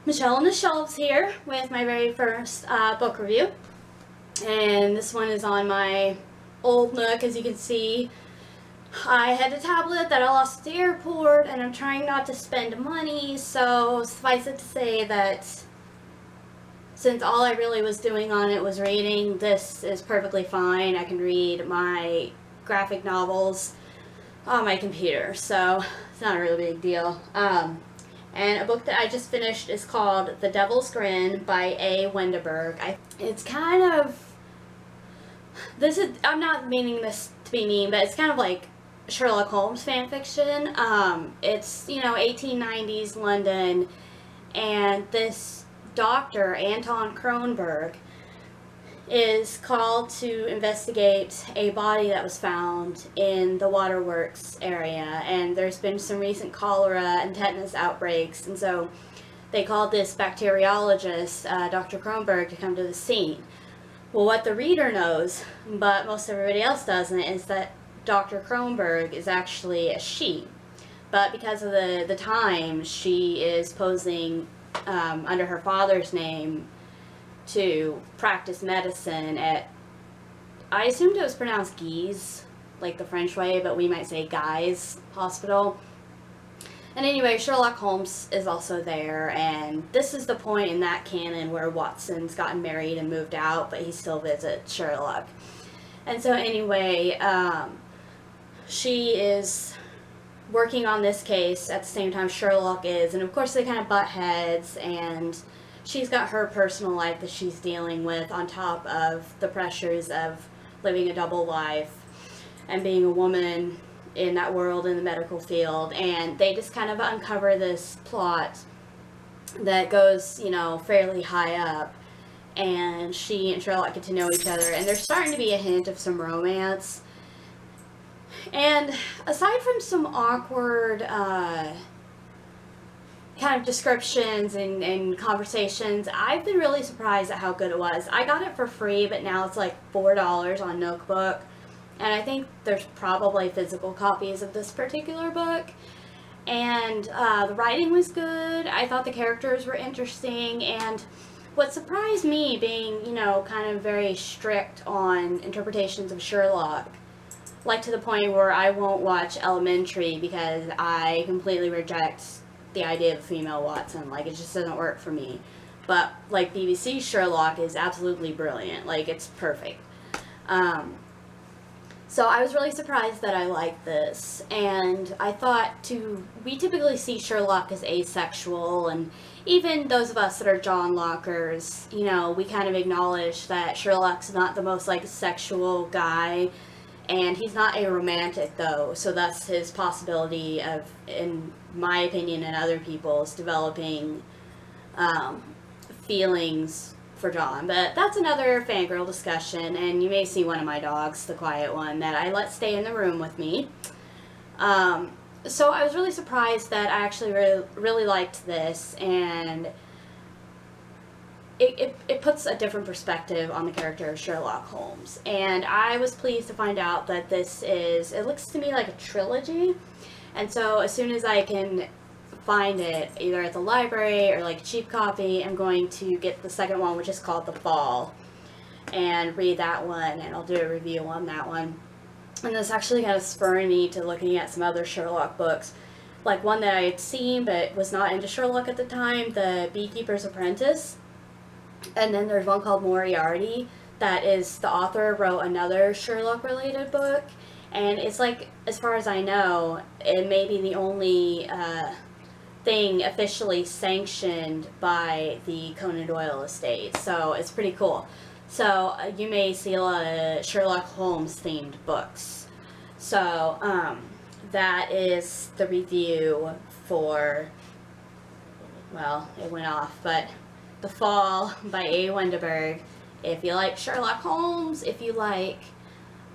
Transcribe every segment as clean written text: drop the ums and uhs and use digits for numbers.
Michelle on the Shelves here with my very first book review. And this one is on my old Nook, as you can see. I had a tablet that I lost at the airport, and I'm trying not to spend money, so suffice it to say that since all I really was doing on it was reading, this is perfectly fine. I can read my graphic novels on my computer, so it's not a really big deal. And a book that I just finished is called The Devil's Grin by A. Wenderberg. It's kind of, I'm not meaning this to be mean, but it's kind of like Sherlock Holmes fan fiction. It's, 1890s London, and this doctor, Anton Kronberg, is called to investigate a body that was found in the waterworks area, and there's been some recent cholera and tetanus outbreaks, and so they called this bacteriologist, Dr. Kronberg, to come to the scene. Well, what the reader knows, but most everybody else doesn't, is that Dr. Kronberg is actually a she, but because of the time, she is posing under her father's name to practice medicine at, I assumed it was pronounced Guy's, like the French way, but we might say Guy's Hospital. And anyway, Sherlock Holmes is also there, and this is the point in that canon where Watson's gotten married and moved out, but he still visits Sherlock. And so anyway, she is working on this case at the same time Sherlock is, and of course they kind of butt heads, and she's got her personal life that she's dealing with on top of the pressures of living a double life and being a woman in that world in the medical field. And they just kind of uncover this plot that goes, fairly high up, and she and Sherlock get to know each other, and there's starting to be a hint of some romance. And aside from some awkward kind of descriptions and conversations, I've been really surprised at how good it was. I got it for free, but now it's like $4 on Nookbook, and I think there's probably physical copies of this particular book. And the writing was good. I thought the characters were interesting, and what surprised me, being kind of very strict on interpretations of Sherlock, like to the point where I won't watch Elementary because I completely reject the idea of a female Watson. Like, it just doesn't work for me. But like BBC Sherlock is absolutely brilliant. Like, it's perfect. So I was really surprised that I liked this, and I thought we typically see Sherlock as asexual, and even those of us that are John Lockers, we kind of acknowledge that Sherlock's not the most sexual guy, and he's not a romantic though, so that's his possibility of, in my opinion and other people's, developing feelings for John. But that's another fangirl discussion, and you may see one of my dogs, the quiet one, that I let stay in the room with me. So I was really surprised that I actually really liked this, and it puts a different perspective on the character of Sherlock Holmes. And I was pleased to find out that it looks to me like a trilogy. And so as soon as I can find it, either at the library or a cheap copy, I'm going to get the second one, which is called The Fall, and read that one, and I'll do a review on that one. And this actually kind of spurred me to looking at some other Sherlock books, like one that I had seen but was not into Sherlock at the time, The Beekeeper's Apprentice. And then there's one called Moriarty, that is, the author wrote another Sherlock related book, and it's as far as I know, it may be the only thing officially sanctioned by the Conan Doyle estate, so it's pretty cool. So you may see a lot of Sherlock Holmes themed books. So that is the review for, well, it went off, but The Fall by A. Wenderberg. If you like Sherlock Holmes, if you like,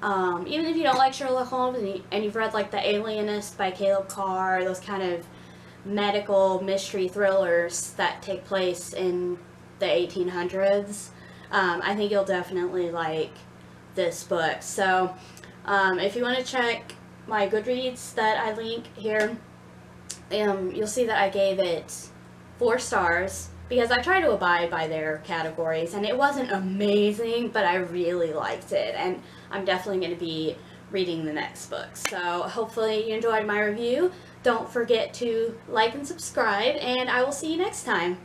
even if you don't like Sherlock Holmes and you've read The Alienist by Caleb Carr, those kind of medical mystery thrillers that take place in the 1800s, I think you'll definitely like this book. So if you want to check my Goodreads that I link here, you'll see that I gave it 4 stars. because I try to abide by their categories, and it wasn't amazing, but I really liked it, and I'm definitely going to be reading the next book. So hopefully you enjoyed my review. Don't forget to like and subscribe, and I will see you next time.